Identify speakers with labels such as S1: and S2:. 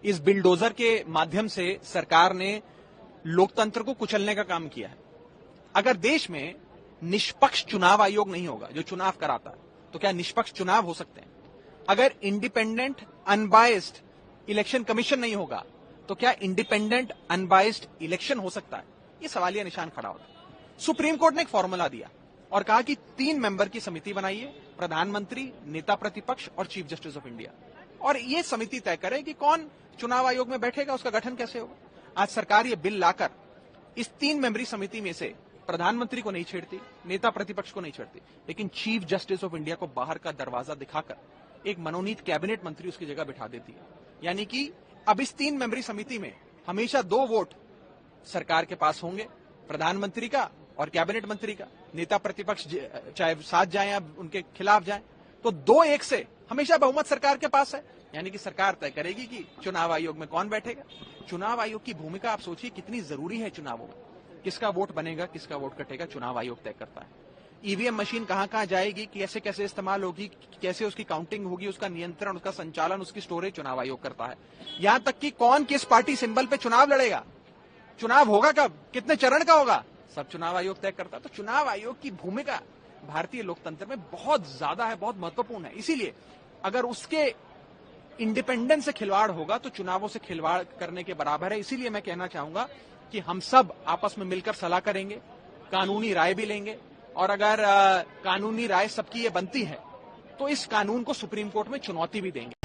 S1: इस बिलडोजर के माध्यम से सरकार ने लोकतंत्र को कुचलने का काम किया है। अगर देश में निष्पक्ष चुनाव आयोग नहीं होगा जो चुनाव कराता है, तो क्या निष्पक्ष चुनाव हो सकते हैं? अगर इंडिपेंडेंट अनबायस्ड इलेक्शन कमीशन नहीं होगा, तो क्या इंडिपेंडेंट अनबायस्ड इलेक्शन हो सकता है? ये सवालिया निशान खड़ा होता है। सुप्रीम कोर्ट ने एक फॉर्मूला दिया और कहा कि 3 मेंबर की समिति बनाइए, प्रधानमंत्री, नेता प्रतिपक्ष और चीफ जस्टिस ऑफ इंडिया, और ये समिति तय करे कि कौन चुनाव आयोग में बैठेगा, उसका गठन कैसे होगा। आज सरकार ये बिल लाकर इस 3 मेंबरी समिति में से प्रधानमंत्री को नहीं छेड़ती, नेता प्रतिपक्ष को नहीं छेड़ती, लेकिन चीफ जस्टिस ऑफ इंडिया को बाहर का दरवाजा दिखाकर एक मनोनीत कैबिनेट मंत्री उसकी जगह बिठा देती है। यानी कि अब इस 3 मेंबरी समिति में हमेशा 2 वोट सरकार के पास होंगे, प्रधानमंत्री का और कैबिनेट मंत्री का। नेता प्रतिपक्ष चाहे साथ जाए या उनके खिलाफ जाए, तो 2-1 से हमेशा बहुमत सरकार के पास है। यानी कि सरकार तय करेगी कि चुनाव आयोग में कौन बैठेगा। चुनाव आयोग की भूमिका आप सोचिए कितनी जरूरी है चुनावों में। किसका वोट बनेगा, किसका वोट कटेगा, चुनाव आयोग तय करता है। ईवीएम मशीन कहां कहां जाएगी, कैसे कैसे इस्तेमाल होगी, कैसे उसकी काउंटिंग होगी, उसका नियंत्रण, उसका संचालन, उसकी स्टोरेज चुनाव आयोग करता है। यहां तक कि कौन किस पार्टी सिंबल पे चुनाव लड़ेगा, चुनाव होगा कब, कितने चरण का होगा, सब चुनाव आयोग तय करता है। तो चुनाव आयोग की भूमिका भारतीय लोकतंत्र में बहुत ज्यादा है, बहुत महत्वपूर्ण है। इसीलिए अगर उसके इंडिपेंडेंस से खिलवाड़ होगा तो चुनावों से खिलवाड़ करने के बराबर है। इसीलिए मैं कहना चाहूंगा कि हम सब आपस में मिलकर सलाह करेंगे, कानूनी राय भी लेंगे, और अगर कानूनी राय सबकी ये बनती है तो इस कानून को सुप्रीम कोर्ट में चुनौती भी देंगे।